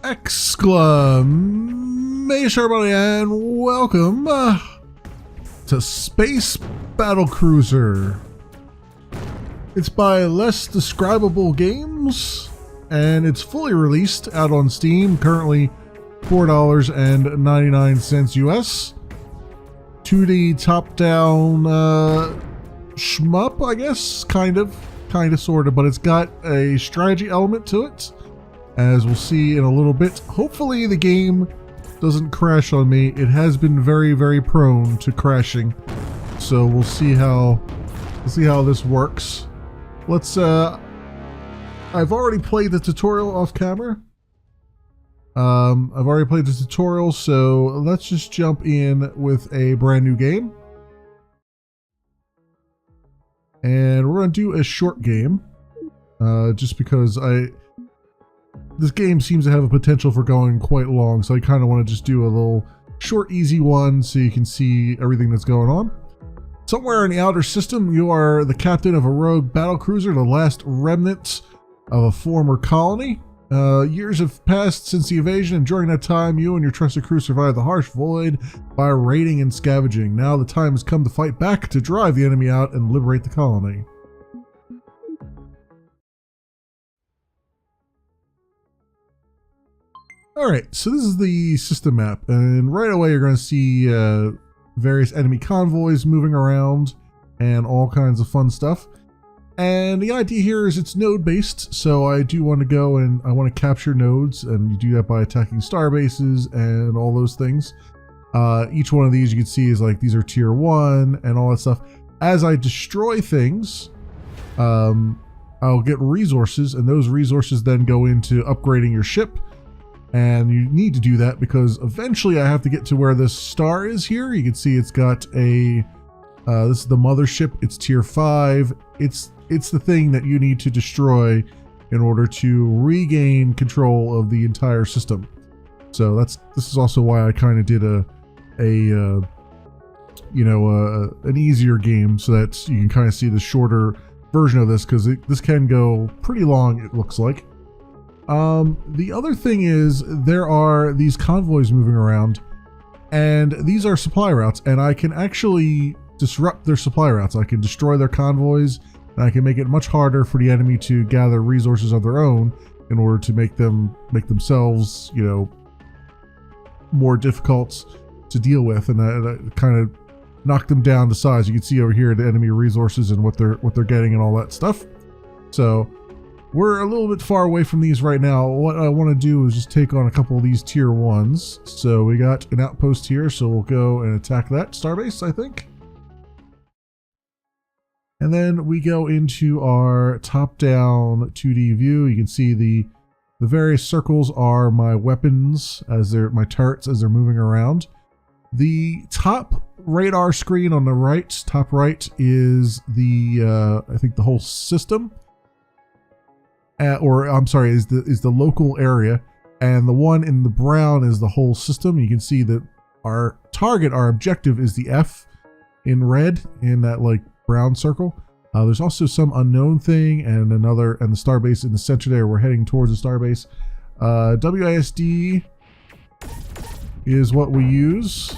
Exclamation everybody, and welcome to Space Battlecruiser. It's by Less Describable Games, and it's fully released out on Steam, currently $4.99 US. 2D top-down shmup, I guess, kind of, sort of, but it's got a strategy element to it, as we'll see in a little bit. Hopefully the game doesn't crash on me. It has been very, very prone to crashing, so we'll see how this works. Let's I've already played the tutorial off camera. I've already played the tutorial, so let's just jump in with a brand new game. And we're going to do a short game, just because this game seems to have a potential for going quite long, so I kind of want to just do a little short, easy one so you can see everything that's going on. Somewhere in the outer system, you are the captain of a rogue battlecruiser, the last remnant of a former colony. Years have passed since the invasion, and during that time, you and your trusted crew survived the harsh void by raiding and scavenging. Now the time has come to fight back, to drive the enemy out and liberate the colony. Alright, so this is the system map, and right away you're going to see various enemy convoys moving around and all kinds of fun stuff. And the idea here is it's node based, so I do want to go and I want to capture nodes, and you do that by attacking star bases and all those things. Each one of these you can see is like, these are tier 1 and all that stuff. As I destroy things, I'll get resources, and those resources then go into upgrading your ship. And you need to do that because eventually I have to get to where this star is here. You can see it's got a, this is the mothership, it's tier 5. It's the thing that you need to destroy in order to regain control of the entire system. So this is also why I kind of did an easier game, so that you can kind of see the shorter version of this, because this can go pretty long, it looks like. The other thing is there are these convoys moving around, and these are supply routes, and I can actually disrupt their supply routes. I can destroy their convoys, and I can make it much harder for the enemy to gather resources of their own in order to make themselves, more difficult to deal with, and I kind of knock them down to size. You can see over here the enemy resources and what they're getting and all that stuff. So we're a little bit far away from these right now. What I want to do is just take on a couple of these tier 1s. So we got an outpost here, so we'll go and attack that starbase, I think. And then we go into our top-down 2D view. You can see the various circles are my weapons, my turrets as they're moving around. The top radar screen on the right, top right, is the I think the whole system. Or I'm sorry, is the local area, and the one in the brown is the whole system. You can see that our objective is the F in red in that like brown circle. There's also some unknown thing and the starbase in the center there. We're heading towards the starbase. WASD is what we use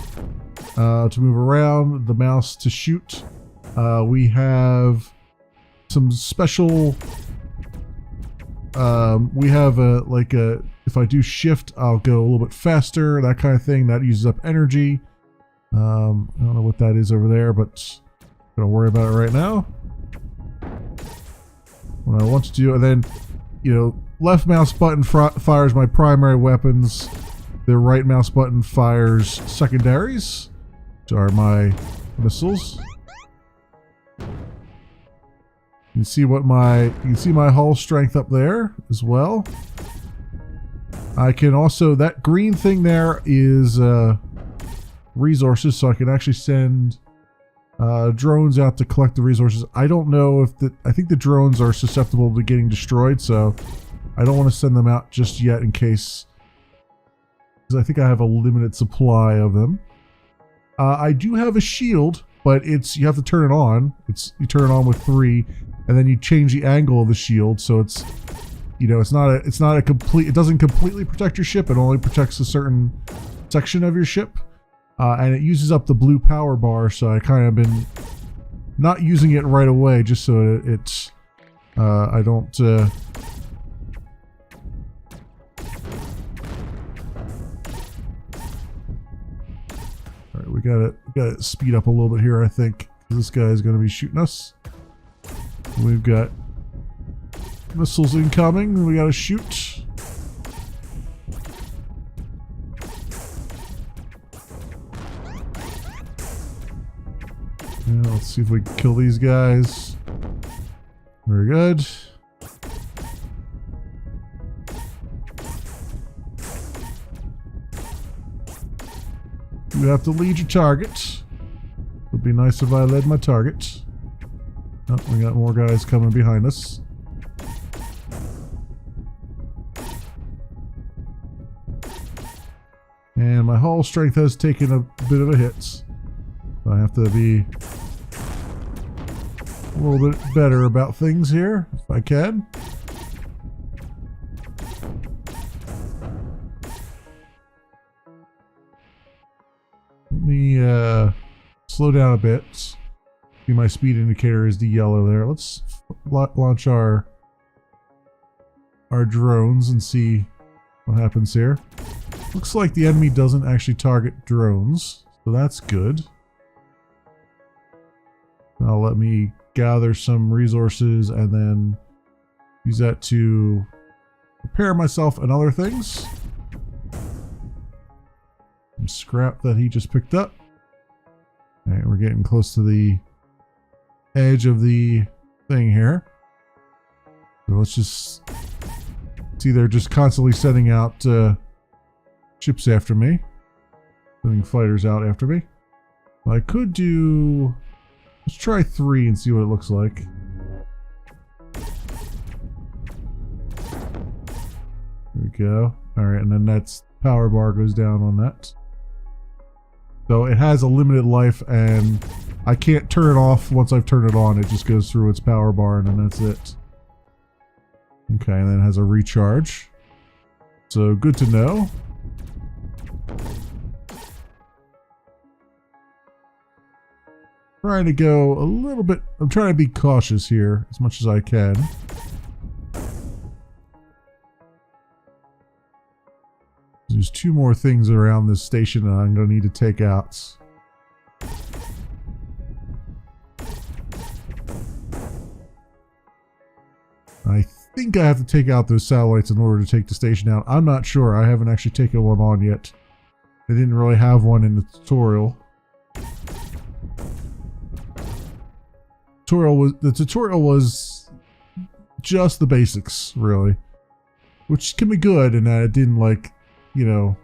to move around, the mouse to shoot. We have some special. We have if I do shift, I'll go a little bit faster, that kind of thing. That uses up energy. I don't know what that is over there, but I'm gonna worry about it right now. What I want to do, and then, left mouse button fires my primary weapons. The right mouse button fires secondaries, which are my missiles. You can see my hull strength up there as well. I can also, that green thing there is resources, so I can actually send drones out to collect the resources. I don't know if I think the drones are susceptible to getting destroyed, so I don't want to send them out just yet in case, because I think I have a limited supply of them. I do have a shield, but you have to turn it on. You turn it on with 3, and then you change the angle of the shield, so it's you know, it's not a complete, it doesn't completely protect your ship. It only protects a certain section of your ship. And it uses up the blue power bar, so I kind of been not using it right away just so it's I don't Alright, we gotta speed up a little bit here, I think. This guy is gonna be shooting us. We've got missiles incoming, we gotta shoot. Yeah, let's see if we can kill these guys. Very good. You have to lead your target. Would be nice if I led my target. Oh, we got more guys coming behind us. And my hull strength has taken a bit of a hit. I have to be a little bit better about things here, if I can. Let me slow down a bit. See, my speed indicator is the yellow there. Let's launch our drones and see what happens here. Looks like the enemy doesn't actually target drones, so that's good. Now let me gather some resources and then use that to prepare myself and other things. Some scrap that he just picked up. Alright, we're getting close to the edge of the thing here. So let's just see, they're just constantly sending out ships after me. Sending fighters out after me. I could do... Let's try 3 and see what it looks like. There we go. Alright, and then that's power bar goes down on that. So it has a limited life and I can't turn it off once I've turned it on. It just goes through its power bar and then that's it. Okay, and then it has a recharge. So good to know. Trying to go a little bit, I'm trying to be cautious here as much as I can. There's 2 more things around this station that I'm going to need to take out. I think I have to take out those satellites in order to take the station out. I'm not sure. I haven't actually taken one on yet. They didn't really have one in the tutorial. The tutorial was just the basics, really. Which can be good in that it didn't, like, you know,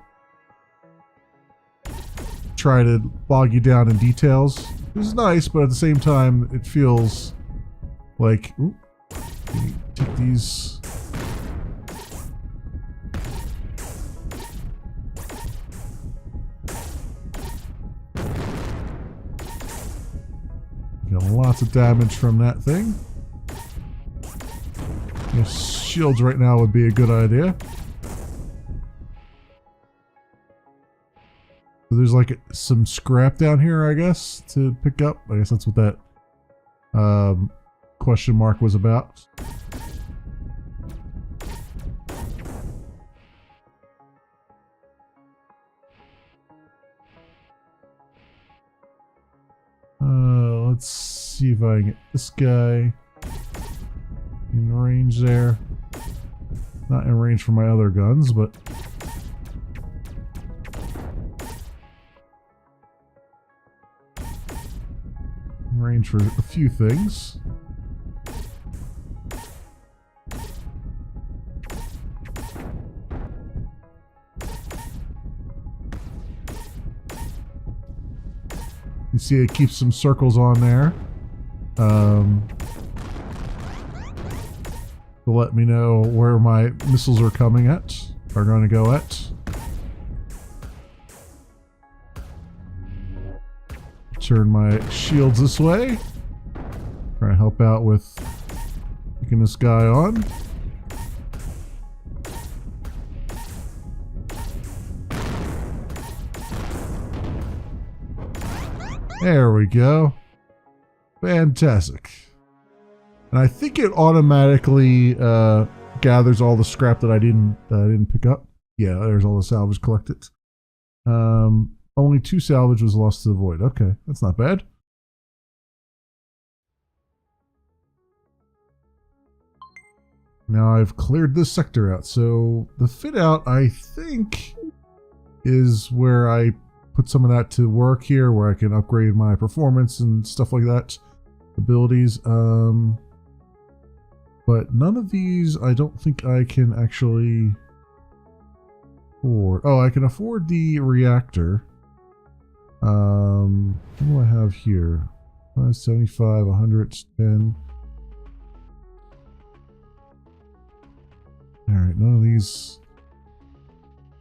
try to bog you down in details. It was nice, but at the same time, it feels like... Ooh, take these... Got lots of damage from that thing. Yes, shields right now would be a good idea. So there's like some scrap down here, I guess, to pick up. I guess that's what that question mark was about. Let's see if I can get this guy in range there. Not in range for my other guns, but in range for a few things. You see it keeps some circles on there to let me know where my missiles are coming at, are going to go at. Turn my shields this way. Try to help out with taking this guy on. There we go. Fantastic. And I think it automatically gathers all the scrap that I didn't pick up. Yeah, there's all the salvage collected. Only 2 salvage was lost to the void. Okay, that's not bad. Now I've cleared this sector out, so the fit out, I think, is where I put some of that to work here, where I can upgrade my performance and stuff like that, abilities. But none of these I don't think I can actually afford. Oh, I can afford the reactor. What do I have here? 575, 110. Alright, none of these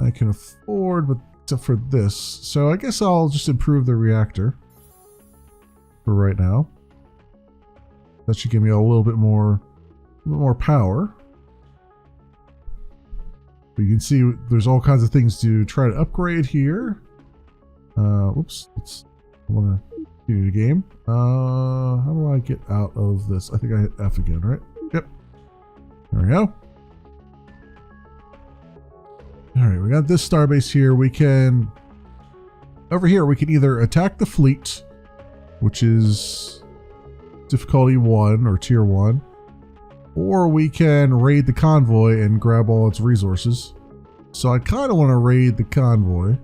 I can afford, but except for this. So I guess I'll just improve the reactor for right now. That should give me a little bit more power. But you can see there's all kinds of things to try to upgrade here. Whoops, I want to continue the game. How do I get out of this? I think I hit F again, right? Yep. There we go. Alright, we got this starbase here. We can... Over here, we can either attack the fleet, which is difficulty 1 or tier 1, or we can raid the convoy and grab all its resources. So I kind of want to raid the convoy,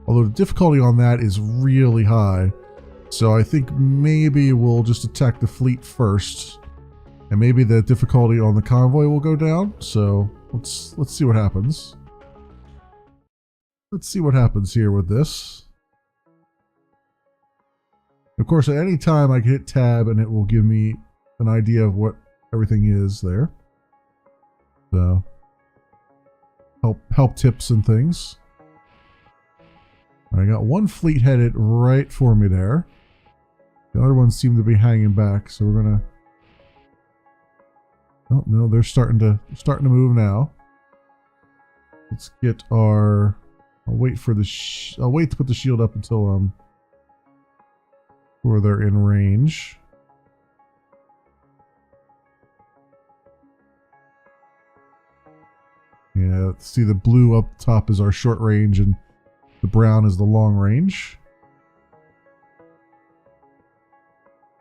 although the difficulty on that is really high. So I think maybe we'll just attack the fleet first, and maybe the difficulty on the convoy will go down. So let's see what happens. Let's see what happens here with this. Of course, at any time I can hit tab and it will give me an idea of what everything is there. So, help tips and things. I got one fleet headed right for me there. The other ones seem to be hanging back, so we're gonna... Oh no, they're starting to move now. Let's get our... I'll wait for the I'll wait to put the shield up until where they're in range. Yeah, see the blue up top is our short range and the brown is the long range.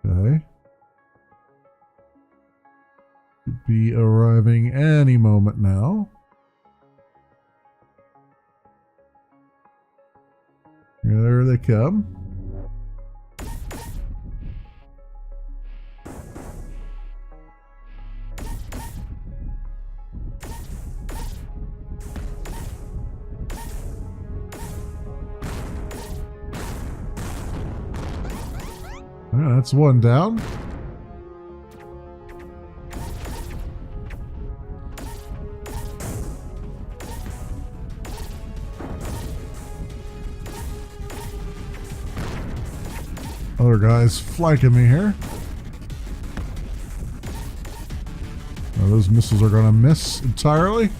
Okay. Should be arriving any moment now. There they come. Yeah, that's one down. Other guys flanking me here. Oh, those missiles are gonna miss entirely.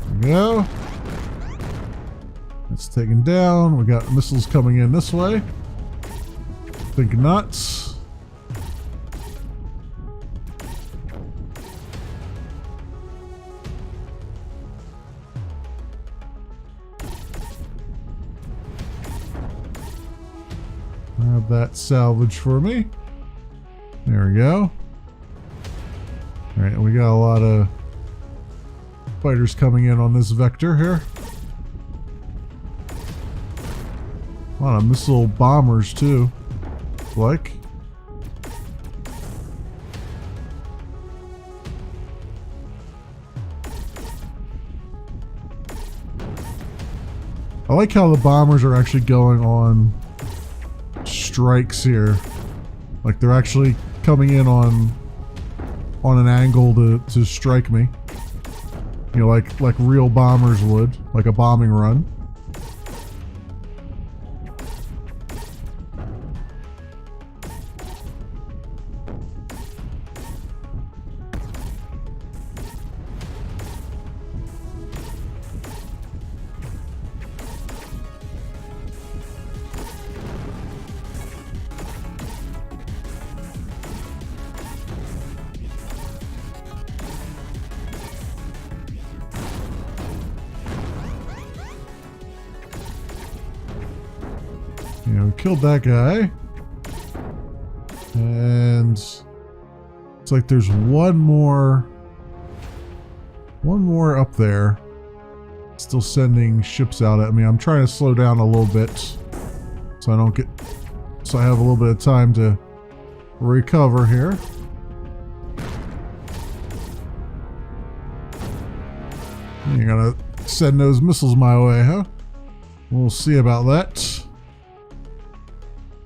There we go. It's taken down. We got missiles coming in this way. Think not. Have that salvage for me. There we go. Alright, we got a lot of fighters coming in on this vector here. A lot of missile bombers too. Like. I like how the bombers are actually going on strikes here. Like they're actually coming in on an angle to strike me. You know, like real bombers would, like a bombing run. killed that guy. And it's like there's one more up there. Still sending ships out at me. I'm trying to slow down a little bit so I have a little bit of time to recover here. You're gonna send those missiles my way, huh? We'll see about that.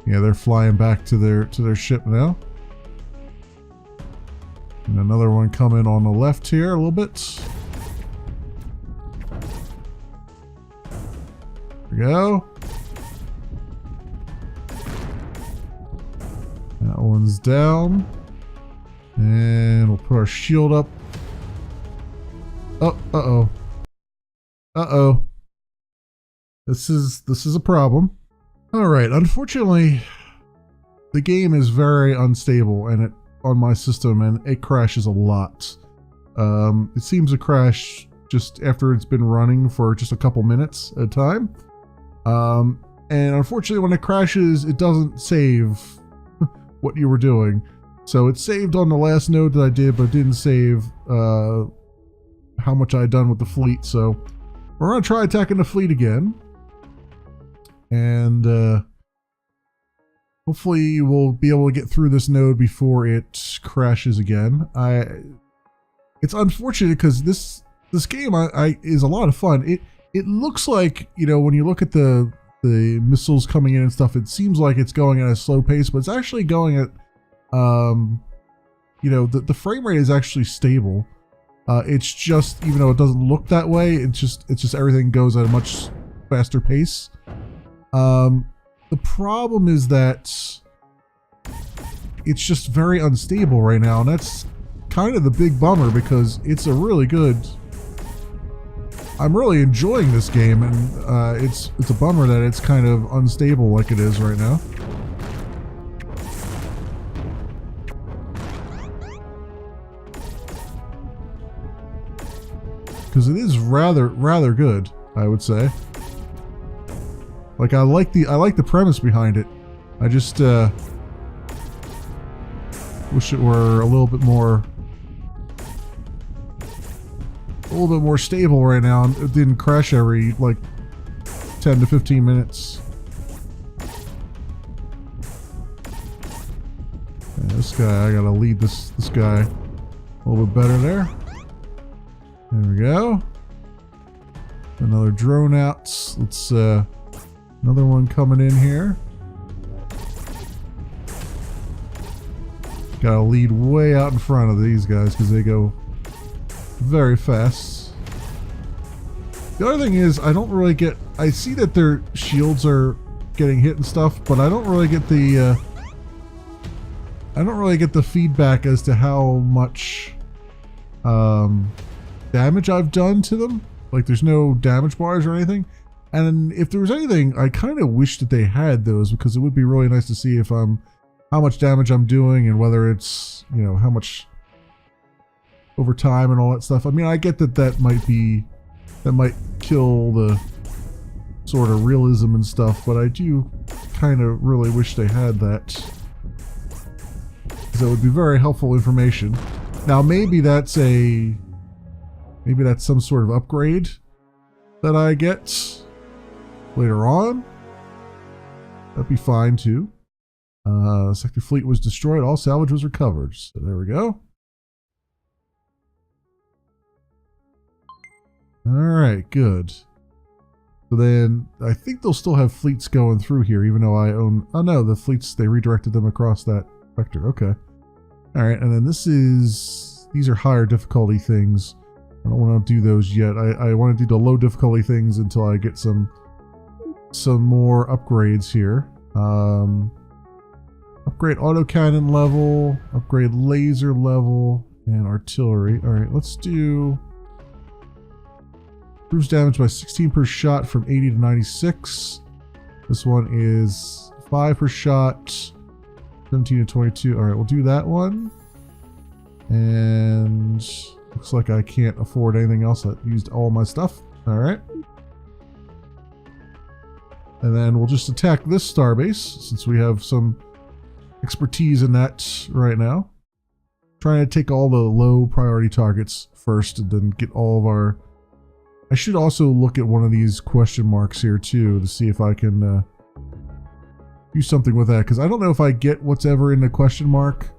Yeah, they're flying back to their ship now. And another one coming on the left here a little bit. There we go. That one's down. And we'll put our shield up. Oh, uh-oh. Uh-oh. This is a problem. Alright, unfortunately, the game is very unstable and on my system, and it crashes a lot. It seems to crash just after it's been running for just a couple minutes at a time. And unfortunately, when it crashes, it doesn't save what you were doing. So it saved on the last node that I did, but it didn't save how much I had done with the fleet. So we're going to try attacking the fleet again. And hopefully we'll be able to get through this node before it crashes again. It's unfortunate because this game is a lot of fun. It looks like, you know, when you look at the missiles coming in and stuff, it seems like it's going at a slow pace, but it's actually going at you know, the frame rate is actually stable. It's just, even though it doesn't look that way, it's just everything goes at a much faster pace. The problem is that it's just very unstable right now, and that's kind of the big bummer because it's a really good... I'm really enjoying this game, and it's a bummer that it's kind of unstable like it is right now. Because it is rather good, I would say. Like, I like the premise behind it. I just wish it were a little bit more stable right now, and it didn't crash every like 10 to 15 minutes. Yeah, this guy, I gotta lead this guy a little bit better there. There we go. Another drone out. Let's another one coming in here. Gotta lead way out in front of these guys because they go very fast. The other thing is, I don't really get... I see that their shields are getting hit and stuff, but I don't really get the... I don't really get the feedback as to how much damage I've done to them. Like, there's no damage bars or anything. And if there was anything, I kind of wish that they had those, because it would be really nice to see if how much damage I'm doing, and whether it's, you know, how much over time and all that stuff. I mean, I get that might kill the sort of realism and stuff, but I do kind of really wish they had that, because that would be very helpful information. Now, maybe that's some sort of upgrade that I get later on. That'd be fine too. Sector fleet was destroyed. All salvage was recovered. So there we go. Alright, good. So then, I think they'll still have fleets going through here, even though I own... Oh no, the fleets, they redirected them across that vector. Okay. Alright, and then these are higher difficulty things. I don't want to do those yet. I want to do the low difficulty things until I get some more upgrades here. Upgrade autocannon level, upgrade laser level, and artillery. Alright, let's do... Improves damage by 16 per shot from 80 to 96. This one is 5 per shot, 17 to 22. Alright, we'll do that one. And looks like I can't afford anything else. I used all my stuff. Alright. And then we'll just attack this starbase, since we have some expertise in that right now. Trying to take all the low priority targets first and then get all of our... I should also look at one of these question marks here too to see if I can do something with that. Because I don't know if I get what's ever in the question mark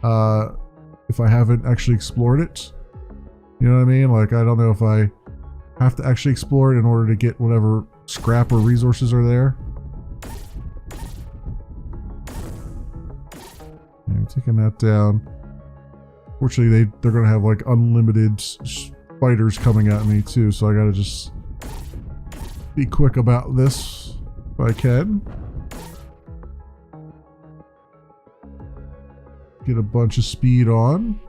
if I haven't actually explored it. You know what I mean? Like, I don't know if I have to actually explore it in order to get whatever scrap or resources are there. Yeah, taking that down. Fortunately, they're going to have like unlimited fighters coming at me too, so I got to just be quick about this if I can. Get a bunch of speed on.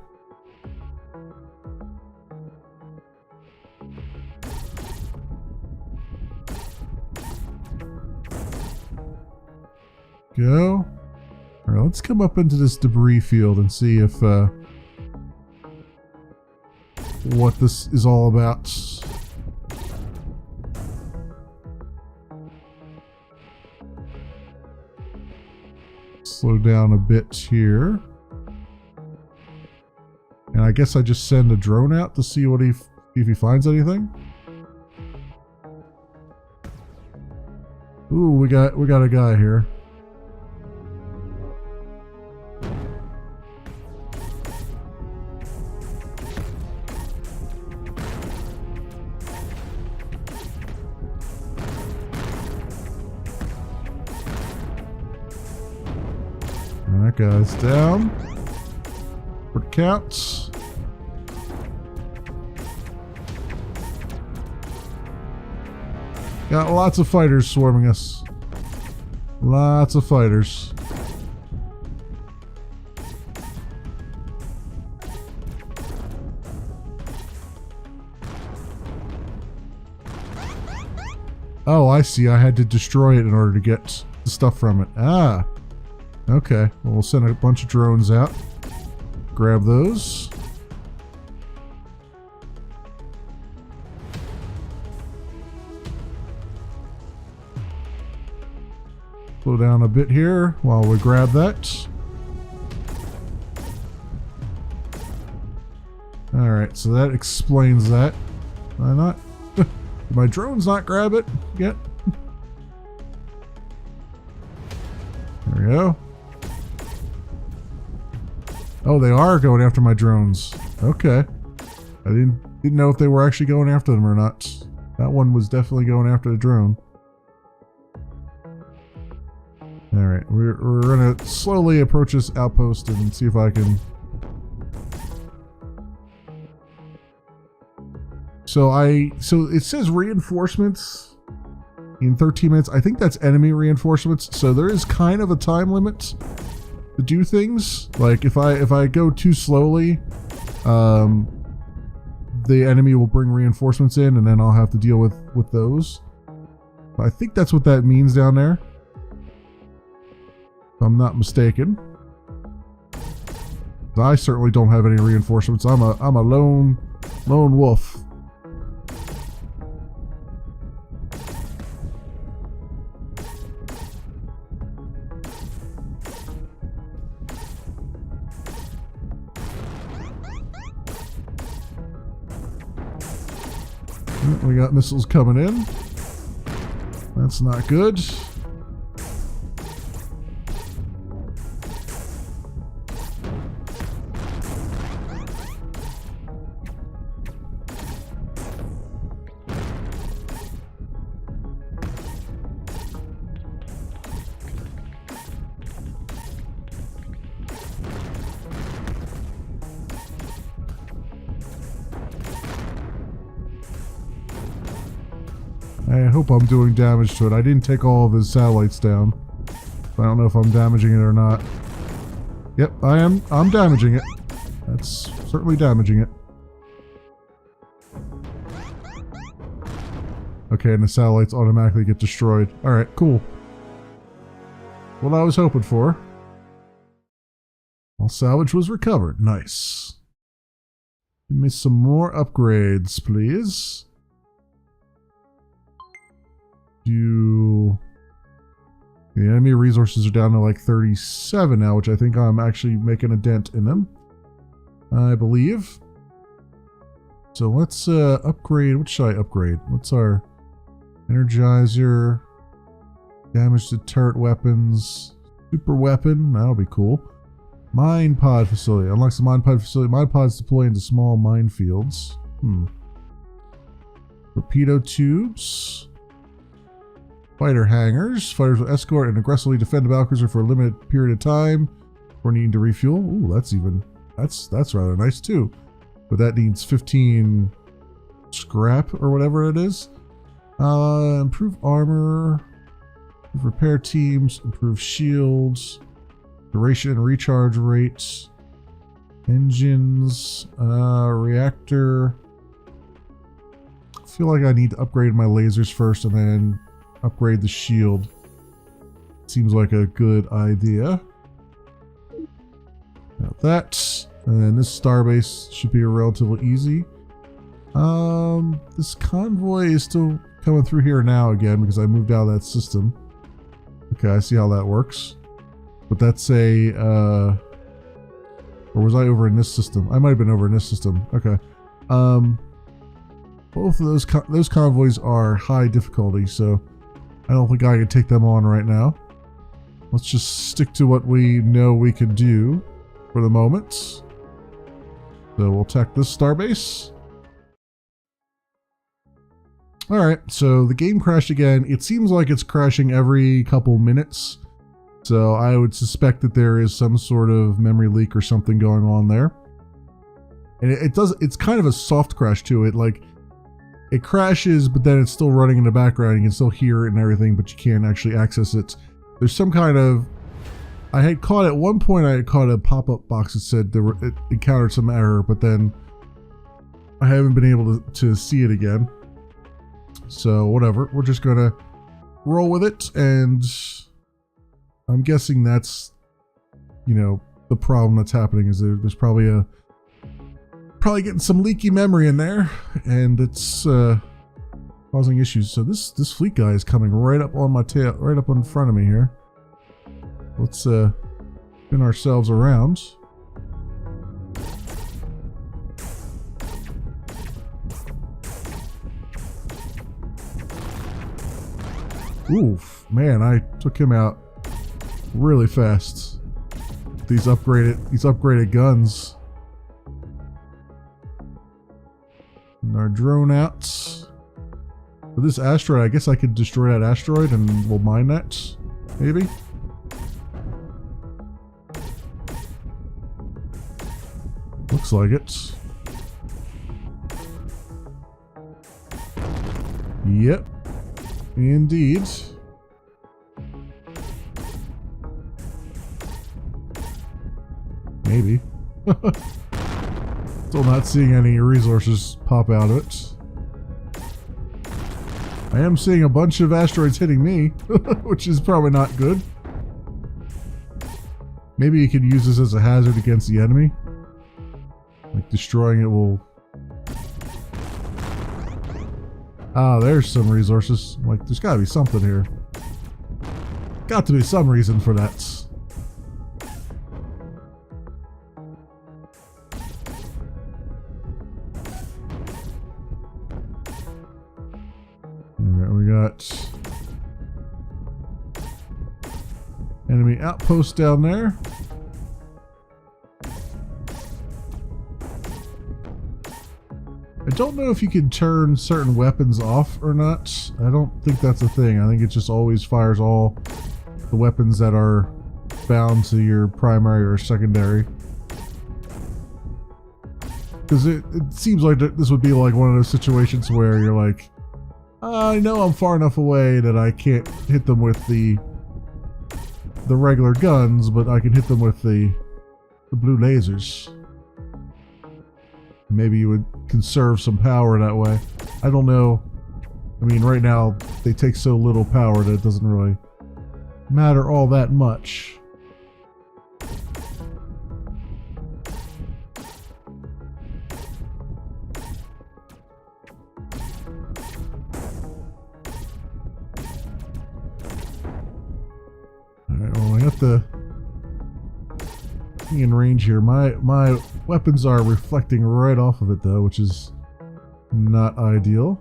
Go. All right, let's come up into this debris field and see if what this is all about. Slow down a bit here. And I guess I just send a drone out to see what if he finds anything. Ooh, we got a guy here. That guy's down. For counts. Got lots of fighters swarming us. Lots of fighters. Oh, I see. I had to destroy it in order to get the stuff from it. Ah. Okay. Well, we'll send a bunch of drones out. Grab those. Slow down a bit here while we grab that. Alright, so that explains that. Why not? Did my drones not grab it yet? There we go. Oh, they are going after my drones. Okay. I didn't know if they were actually going after them or not. That one was definitely going after the drone. Alright, we're gonna slowly approach this outpost and see if I can... So it says reinforcements in 13 minutes. I think that's enemy reinforcements. So there is kind of a time limit to do things. Like if I go too slowly, the enemy will bring reinforcements in, and then I'll have to deal with those. I think that's what that means down there, if I'm not mistaken. I certainly don't have any reinforcements. I'm a lone wolf. We got missiles coming in. That's not good. I hope I'm doing damage to it. I didn't take all of his satellites down. I don't know if I'm damaging it or not. Yep, I am. I'm damaging it. That's certainly damaging it. Okay, and the satellites automatically get destroyed. Alright, cool. What I was hoping for. All salvage was recovered. Nice. Give me some more upgrades, please. The enemy resources are down to like 37 now, which I think I'm actually making a dent in them, I believe. So let's upgrade. What should I upgrade? What's our Energizer, damage to turret weapons, super weapon? That'll be cool. Mine pod facility. Unlocks the mine pod facility. Mine pods deploy into small minefields. Torpedo tubes. Fighter hangars. Fighters will escort and aggressively defend the Battlecruiser for a limited period of time or needing to refuel. Ooh, that's rather nice too. But that needs 15 scrap or whatever it is. Improve armor. Improve repair teams. Improve shields. Duration and recharge rates. Engines. Reactor. I feel like I need to upgrade my lasers first and then upgrade the shield. Seems like a good idea. Got that. And then this starbase should be relatively easy. This convoy is still coming through here now again because I moved out of that system. Okay, I see how that works. But that's a, or was I over in this system? I might have been over in this system. Okay. Both of those convoys are high difficulty, so I don't think I can take them on right now. Let's just stick to what we know we can do for the moment. So we'll attack this starbase. Alright, so the game crashed again. It seems like it's crashing every couple minutes. So I would suspect that there is some sort of memory leak or something going on there. And it's kind of a soft crash to it. Like, it crashes, but then it's still running in the background. You can still hear it and everything, but you can't actually access it. There's some kind of... I had caught at one point, I had caught a pop-up box that said it encountered some error, but then I haven't been able to see it again. So whatever, we're just gonna roll with it, and I'm guessing that's, you know, the problem that's happening is there's probably getting some leaky memory in there, and it's causing issues. So this fleet guy is coming right up on my tail, right up in front of me here. Let's spin ourselves around. Oof, man, I took him out really fast. These upgraded guns. And our drone out. For this asteroid, I guess I could destroy that asteroid and we'll mine that, maybe. Looks like it. Yep. Indeed. Maybe. Still not seeing any resources pop out of it. I am seeing a bunch of asteroids hitting me, which is probably not good. Maybe you could use this as a hazard against the enemy. Like destroying it will... Ah, there's some resources. Like, there's gotta be something here. Got to be some reason for that. Alright, we got enemy outpost down there. I don't know if you can turn certain weapons off or not. I don't think that's a thing. I think it just always fires all the weapons that are bound to your primary or secondary. Because it seems like this would be like one of those situations where you're like, I know I'm far enough away that I can't hit them with the regular guns, but I can hit them with the blue lasers. Maybe you would conserve some power that way. I don't know. I mean, right now, they take so little power that it doesn't really matter all that much. the thing in range here. My weapons are reflecting right off of it though, which is not ideal.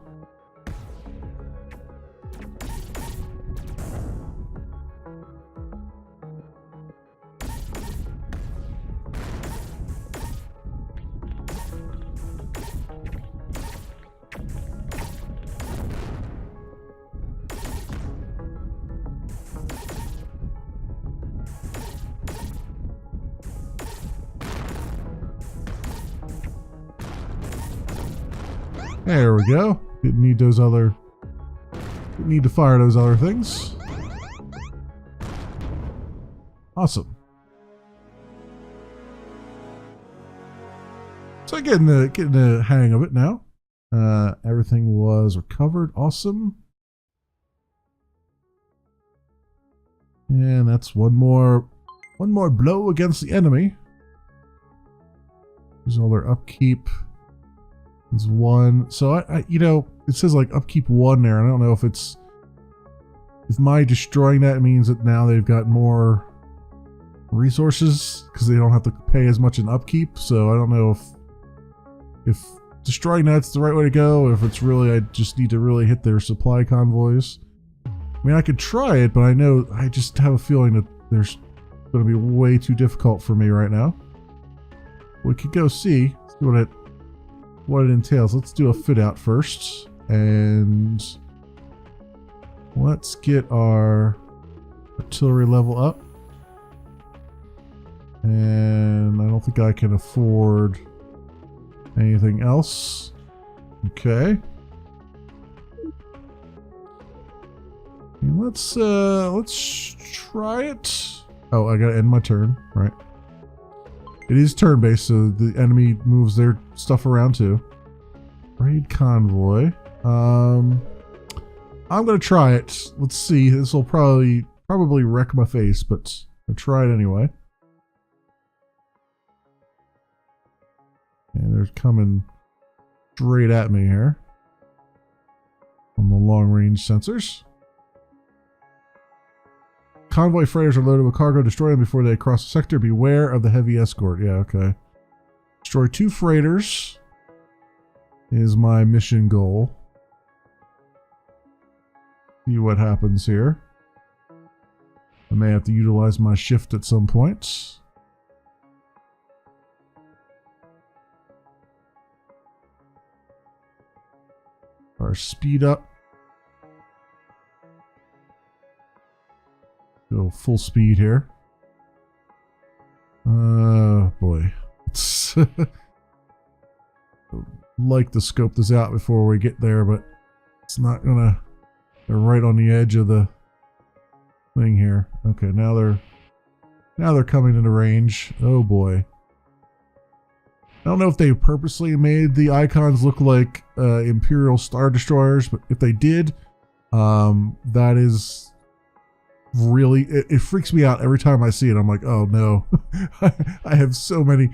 There we go. Didn't need those other... Didn't need to fire those other things. Awesome. So getting the hang of it now. Everything was recovered. Awesome. And that's one more blow against the enemy. Use all their upkeep. Is one. So I you know, it says like upkeep 1 there. I don't know if my destroying that means that now they've got more resources because they don't have to pay as much in upkeep. So I don't know if destroying that's the right way to go, or if it's really I just need to really hit their supply convoys. I mean, I could try it, but I know I just have a feeling that there's going to be way too difficult for me right now. We could go see what it entails. Let's do a fit out first, and let's get our artillery level up. And I don't think I can afford anything else. Okay. Let's try it. Oh, I gotta end my turn, right? It is turn-based, so the enemy moves their stuff around too. Raid convoy. I'm gonna try it. Let's see. This will probably wreck my face, but I'll try it anyway. And they're coming straight at me here from the long-range sensors. Convoy freighters are loaded with cargo. Destroy them before they cross the sector. Beware of the heavy escort. Yeah, okay. Destroy 2 freighters is my mission goal. See what happens here. I may have to utilize my shift at some point. Our speed up. Go full speed here. Boy. It's like to scope this out before we get there, but it's not gonna. They're right on the edge of the thing here. Okay, now they're coming into range. Oh boy. I don't know if they purposely made the icons look like Imperial Star Destroyers, but if they did, that is really, it freaks me out every time I see it. I'm like, oh no, I have so many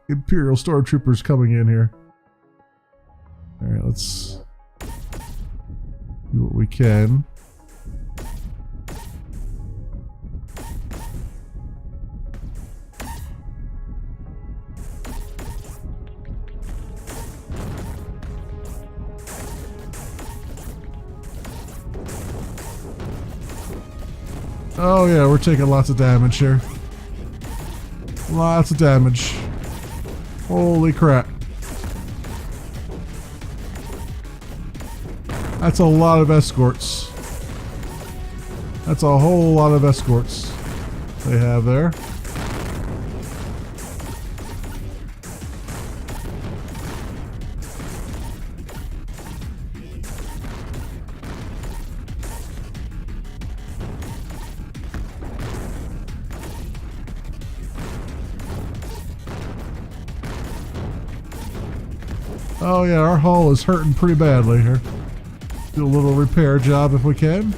Imperial Stormtroopers coming in here. All right, let's do what we can. Oh yeah, we're taking lots of damage here. Lots of damage. Holy crap. That's a lot of escorts. That's a whole lot of escorts they have there. Oh yeah, our hull is hurting pretty badly here. Do a little repair job if we can.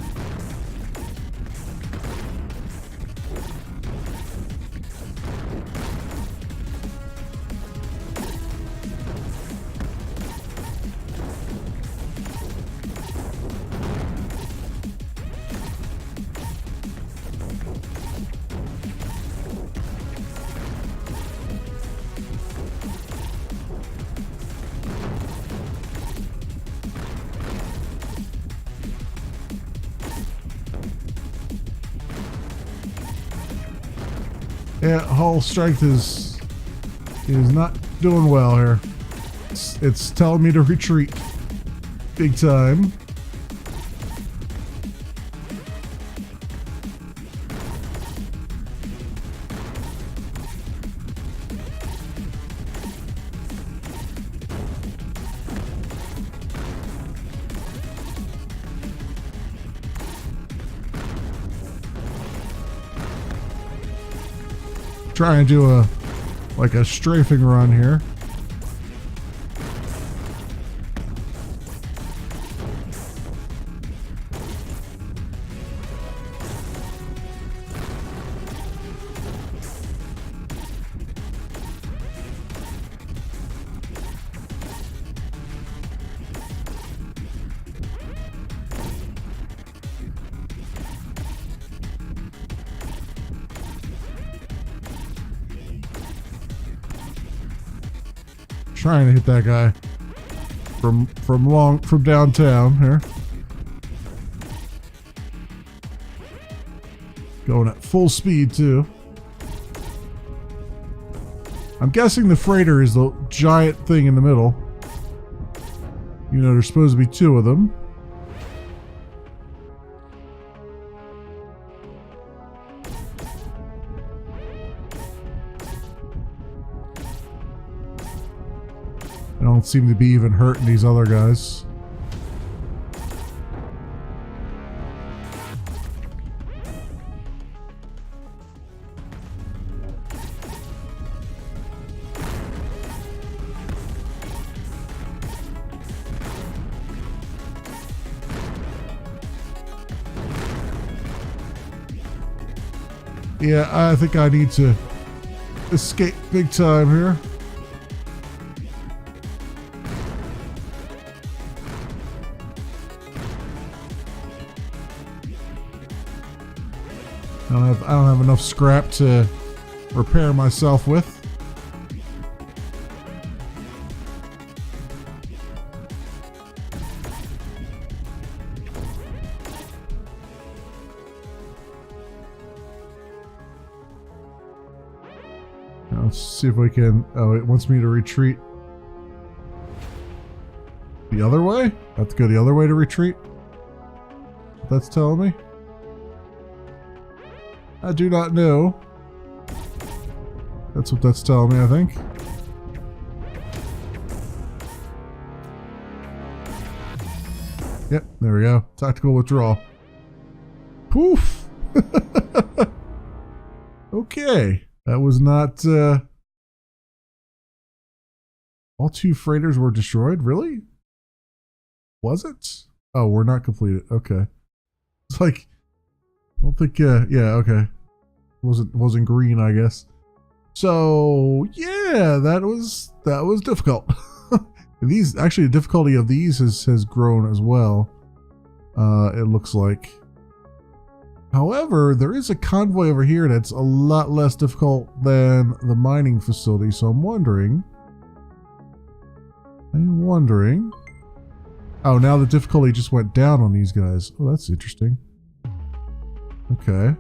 Yeah, hull strength is not doing well here. It's telling me to retreat big time. Try and do a strafing run here. Trying to hit that guy from downtown here. Going at full speed too. I'm guessing the freighter is the giant thing in the middle. You know, there's supposed to be two of them. I don't seem to be even hurting these other guys. Yeah, I think I need to escape big time here. I don't have enough scrap to repair myself with. Now let's see if we can. Oh, it wants me to retreat the other way. I have to go the other way to retreat. That's telling me. I do not know. That's what that's telling me, I think. Yep, there we go. Tactical withdrawal. Poof! Okay. That was not... all two freighters were destroyed? Really? Was it? Oh, we're not completed. Okay. It's like... I don't think, yeah, okay. Wasn't green, I guess. So yeah, that was difficult. These actually, the difficulty of these has grown as well. It looks like. However, there is a convoy over here that's a lot less difficult than the mining facility. So I'm wondering. Oh, now the difficulty just went down on these guys. Oh, that's interesting. Okay.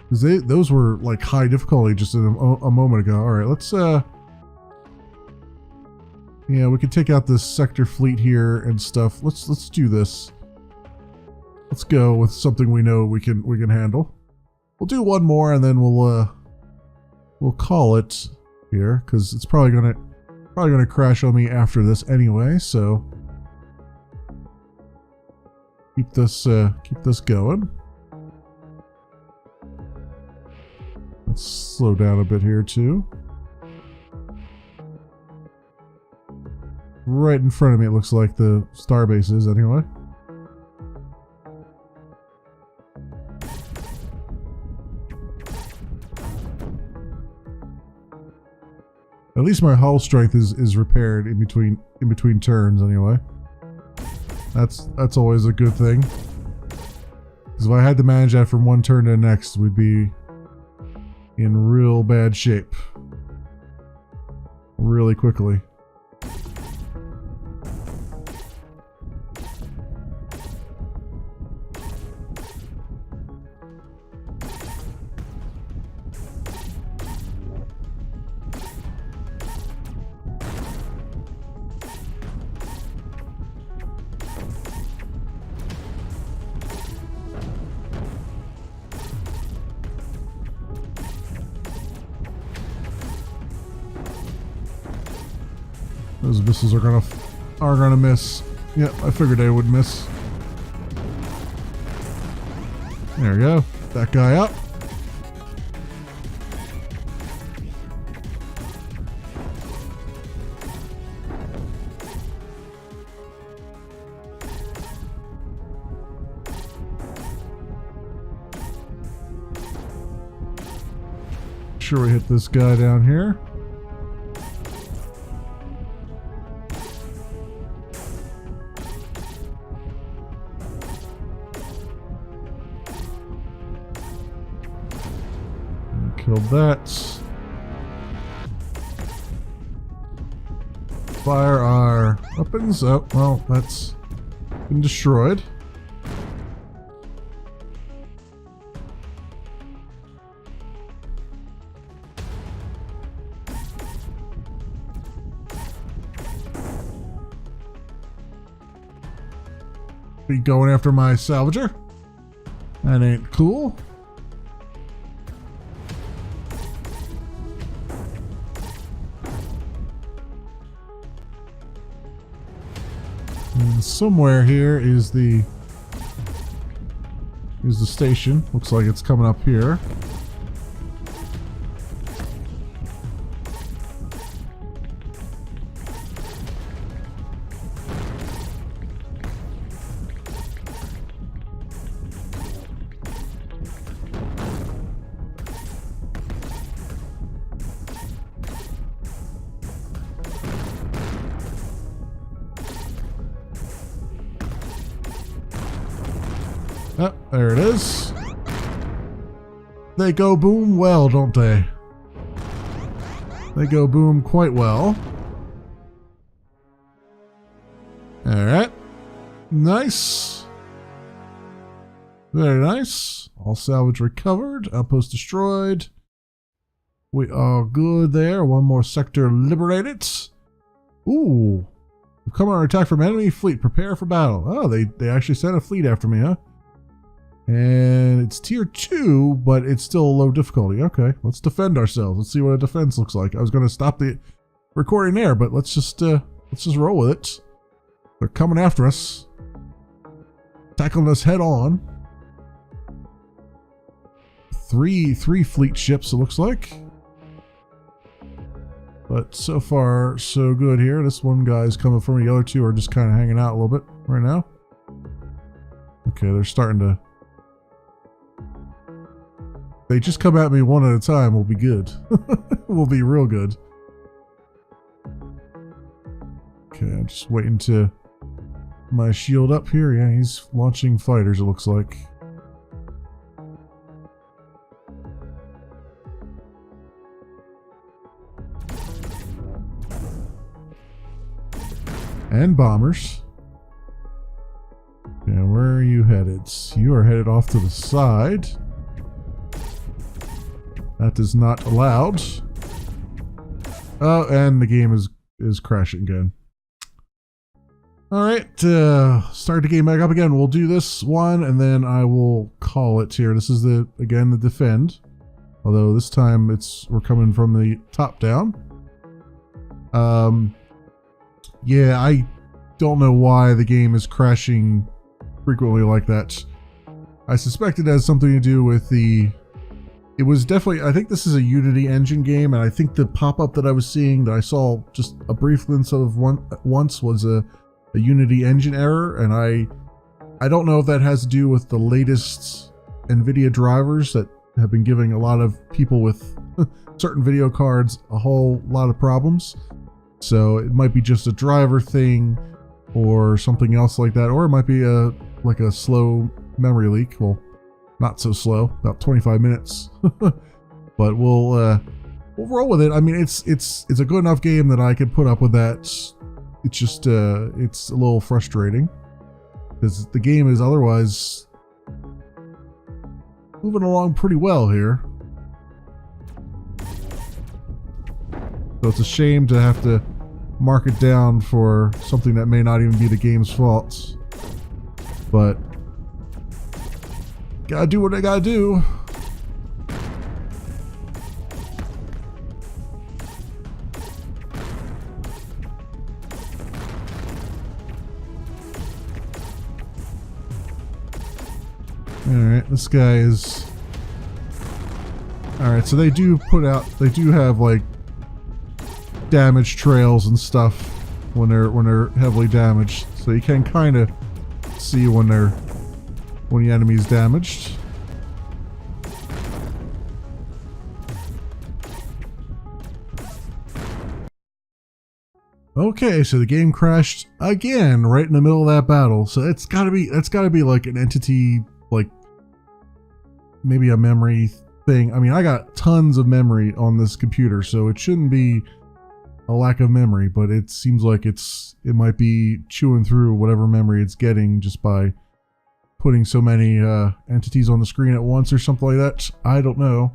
Because those were like high difficulty just a moment ago. All right, let's yeah, we can take out this sector fleet here and stuff. Let's do this. Let's go with something we know we can handle. We'll do one more and then we'll call it here because it's probably gonna crash on me after this anyway. So keep this going. Let's slow down a bit here too. Right in front of me, it looks like the starbase is anyway. At least my hull strength is repaired in between turns anyway. That's always a good thing. Because if I had to manage that from one turn to the next, we'd be in real bad shape really quickly. Those missiles are gonna miss. Yep, I figured they would miss. There we go. That guy up. Sure we hit this guy down here. Killed that. Fire our weapons. Oh, well, that's been destroyed. Be going after my salvager. That ain't cool. And somewhere here is the station. Looks like it's coming up here. Oh, there it is. They go boom well, don't they? They go boom quite well. Alright. Nice. Very nice. All salvage recovered. Outpost destroyed. We are good there. One more sector liberated. Ooh. We've come under attack from enemy fleet. Prepare for battle. Oh, they actually sent a fleet after me, huh? And it's tier 2, but it's still low difficulty. Okay, let's defend ourselves. Let's see what a defense looks like. I was going to stop the recording there, but let's just roll with it. They're coming after us, tackling us head on. Three fleet ships, it looks like. But so far, so good here. This one guy's coming from me. The other two are just kind of hanging out a little bit right now. Okay, they're starting to... They just come at me one at a time, we'll be good. We'll be real good. Okay, I'm just waiting to... My shield up here. Yeah, he's launching fighters, it looks like. And bombers. Yeah, where are you headed? You are headed off to the side. That is not allowed. Oh, and the game is crashing again. Alright, start the game back up again. We'll do this one, and then I will call it here. This is again the defend. Although this time we're coming from the top down. Yeah, I don't know why the game is crashing frequently like that. I suspect it has something to do with it was definitely, I think this is a Unity engine game, and I think the pop-up that I was seeing that I saw just a brief glimpse of once was a Unity engine error, and I don't know if that has to do with the latest NVIDIA drivers that have been giving a lot of people with certain video cards a whole lot of problems. So it might be just a driver thing or something else like that, or it might be like a slow memory leak. Well, not so slow, about 25 minutes. But we'll roll with it. I mean, it's a good enough game that I can put up with that. It's just it's a little frustrating because the game is otherwise moving along pretty well here. So it's a shame to have to mark it down for something that may not even be the game's fault. But gotta do what I gotta do. This guy is... Alright, so they do have like damage trails and stuff when they're heavily damaged. So you can kind of see when the enemy's damaged. Okay, so the game crashed again right in the middle of that battle. So that's gotta be like an entity, like maybe a memory thing. I mean, I got tons of memory on this computer, so it shouldn't be a lack of memory, but it seems like it might be chewing through whatever memory it's getting just by putting so many entities on the screen at once or something like that. I don't know.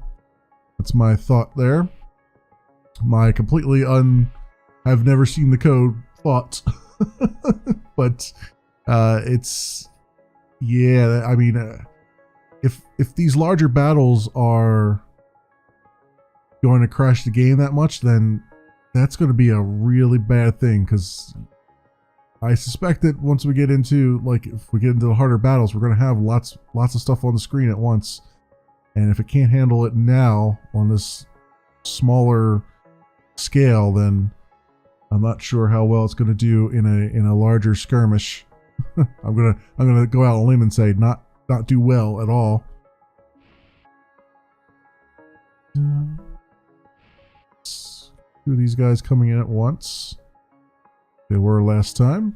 That's my thought there. My completely I've never seen the code thought. But it's, yeah, I mean, if these larger battles are going to crash the game that much, then that's going to be a really bad thing, because I suspect that once we get into, like, if we get into the harder battles, we're going to have lots of stuff on the screen at once. And if it can't handle it now on this smaller scale, then I'm not sure how well it's going to do in a larger skirmish. I'm gonna go out on a limb and say not do well at all. Two of these guys coming in at once. They were last time.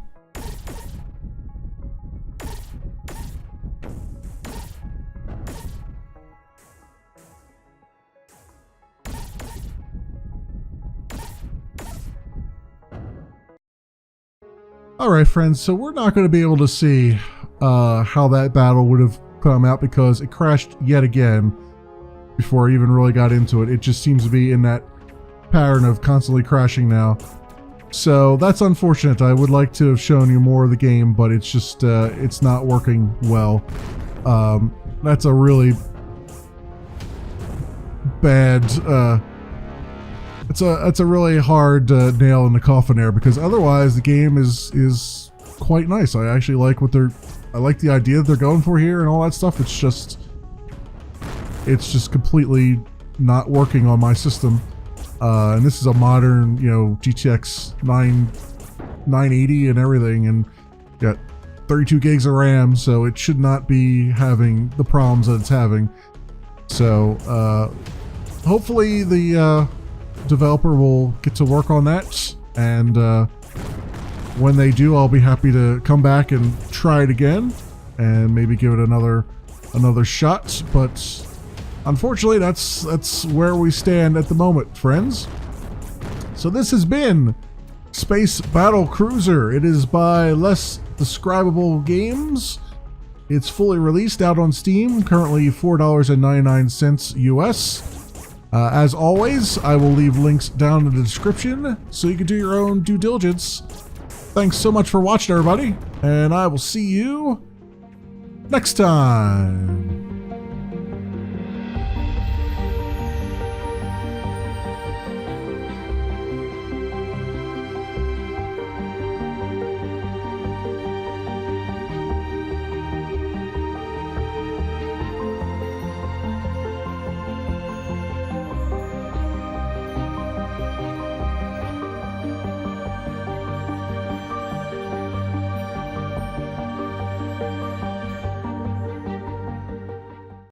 Alright friends, so we're not going to be able to see how that battle would have come out because it crashed yet again before I even really got into it. It just seems to be in that pattern of constantly crashing now. So that's unfortunate. I would like to have shown you more of the game, but it's just it's not working well. That's a really bad it's a really hard nail in the coffin there, because otherwise the game is quite nice. I actually like I like the idea that they're going for here and all that stuff. It's just completely not working on my system. And this is a modern, you know, GTX 980 and everything, and got 32 gigs of RAM, so it should not be having the problems that it's having. So hopefully the developer will get to work on that, and when they do, I'll be happy to come back and try it again and maybe give it another shot. But unfortunately, that's where we stand at the moment, friends. So this has been Space Battlecruiser. It is by Less Describable Games. It's fully released out on Steam, currently $4.99 US. As always, I will leave links down in the description so you can do your own due diligence. Thanks so much for watching, everybody, and I will see you next time.